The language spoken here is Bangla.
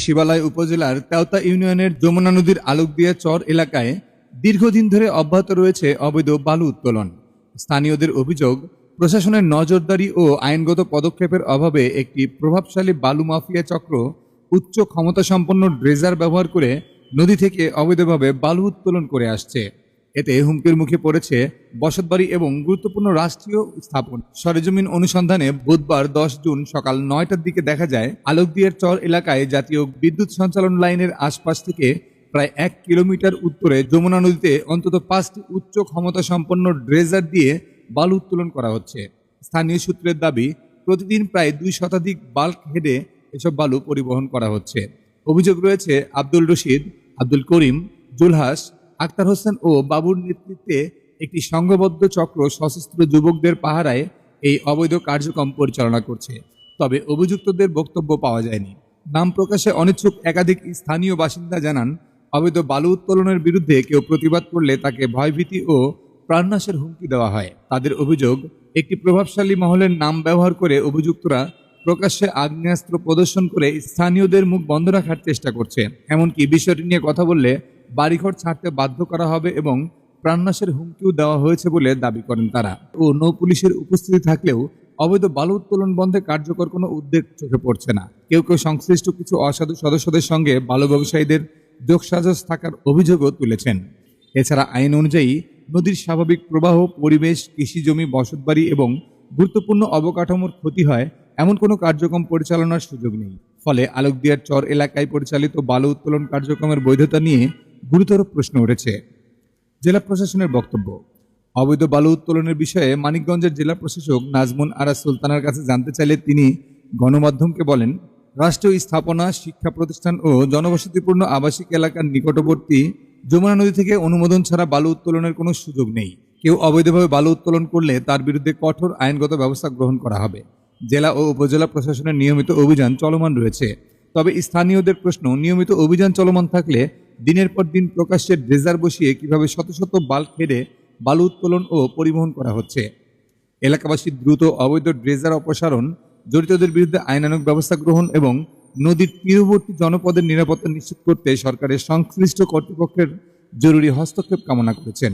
শিবালয় উপজেলার তেওতা ইউনিয়নের যমুনা নদীর আলোকদিয়া চর এলাকায় দীর্ঘদিন ধরে অব্যাহত রয়েছে অবৈধ বালু উত্তোলন। স্থানীয়দের অভিযোগ, প্রশাসনের নজরদারি ও আইনগত পদক্ষেপের অভাবে একটি প্রভাবশালী বালু মাফিয়া চক্র উচ্চ ক্ষমতাসম্পন্ন ড্রেজার ব্যবহার করে নদী থেকে অবৈধভাবে বালু উত্তোলন করে আসছে। এতে হুমকির মুখে পড়েছে বসতবাড়ি এবং গুরুত্বপূর্ণ রাষ্ট্রীয় স্থাপন। সরেজমিন অনুসন্ধানে বুধবার 10 জুন সকাল 9টার দিকে দেখা যায়, আলোকদিয়ার চর এলাকায় জাতীয় বিদ্যুৎ সঞ্চালন লাইনের আশপাশ থেকে প্রায় 1 কিলোমিটার উত্তরে যমুনা নদীতে অন্তত 5টি উচ্চ ক্ষমতাসম্পন্ন ড্রেজার দিয়ে বালু উত্তোলন করা হচ্ছে। স্থানীয় সূত্রের দাবি, প্রতিদিন প্রায় 2 শতাধিক বাল্ক হেডে এসব বালু পরিবহন করা হচ্ছে। অভিযোগ রয়েছে আব্দুল রশিদ, আব্দুল করিম, জুলহাস, আক্তার হোসেন ও বাবুর নেতৃত্বে একটি সংঘবদ্ধ চক্র সশস্ত্র যুবকদের পাহারায় এই অবৈধ কার্যক্রম পরিচালনা করছে। তবে অভিযুক্তদের বক্তব্য পাওয়া যায়নি। নাম প্রকাশে অনিচ্ছুক একাধিক স্থানীয় বাসিন্দা জানান, অবৈধ বালু উত্তোলনের বিরুদ্ধে কেউ প্রতিবাদ করলে তাকে ভয়ভীতি ও প্রাণনাশের হুমকি দেওয়া হয়। তাদের অভিযোগ, একটি প্রভাবশালী মহলের নাম ব্যবহার করে অভিযুক্তরা প্রকাশ্যে আগ্নেয়াস্ত্র প্রদর্শন করে স্থানীয়দের মুখ বন্ধ রাখার চেষ্টা করছে। এমনকি বিষয়টি নিয়ে কথা বললে বাড়িঘর ছাড়তে বাধ্য করা হবে এবং প্রাণনাশের হুমকিও দেওয়া হয়েছে বলে দাবি করেন তারা। ও নৌ পুলিশের উপস্থিতি থাকলেও অবৈধ বালু উত্তোলন বন্ধে কার্যকর কোনো উদ্যোগ চোখে পড়ছে না। কেউ কেউ সংশ্লিষ্ট কিছু অসাধু সদস্যদের সঙ্গে বালু ব্যবসায়ীদের যোগসাজশ থাকার অভিযোগও তুলেছেন। এছাড়া আইন অনুযায়ী নদীর স্বাভাবিক প্রবাহ, পরিবেশ, কৃষিজমি, বসতবাড়ি এবং গুরুত্বপূর্ণ অবকাঠামোর ক্ষতি হয় এমন কোনো কার্যক্রম পরিচালনার সুযোগ নেই। ফলে আলোকদিয়ার চর এলাকায় পরিচালিত বালু উত্তোলন কার্যক্রমের বৈধতা নিয়ে গুরুতর প্রশ্ন উঠেছে। জেলা প্রশাসনের বক্তব্য, অবৈধ বালু উত্তোলনের বিষয়ে মানিকগঞ্জের জেলা প্রশাসক নাজমুন আরা সুলতানার কাছে জানতে চাইলে তিনি গণমাধ্যমকে বলেন, রাষ্ট্রীয় স্থাপনা, শিক্ষা প্রতিষ্ঠান ও জনবসতিপূর্ণ আবাসিক এলাকার নিকটবর্তী যমুনা নদী থেকে অনুমোদন ছাড়া বালু উত্তোলনের কোনো সুযোগ নেই। কেউ অবৈধভাবে বালু উত্তোলন করলে তার বিরুদ্ধে কঠোর আইনগত ব্যবস্থা গ্রহণ করা হবে। জেলা ও উপজেলা প্রশাসনের নিয়মিত অভিযান চলমান রয়েছে। তবে স্থানীয়দের প্রশ্ন, নিয়মিত অভিযান চলমান থাকলে দিনের পর দিন প্রকাশ্যে ড্রেজার বসিয়ে কিভাবে শত শত বাল্ক হেডে বালু উত্তোলন ও পরিবহন করা হচ্ছে। এলাকাবাসী দ্রুত অবৈধ ড্রেজার অপসারণ, জড়িতদের বিরুদ্ধে আইনানুগ ব্যবস্থা গ্রহণ এবং নদীর তীরবর্তী জনপদের নিরাপত্তা নিশ্চিত করতে সরকারের সংশ্লিষ্ট কর্তৃপক্ষের জরুরি হস্তক্ষেপ কামনা করেছেন।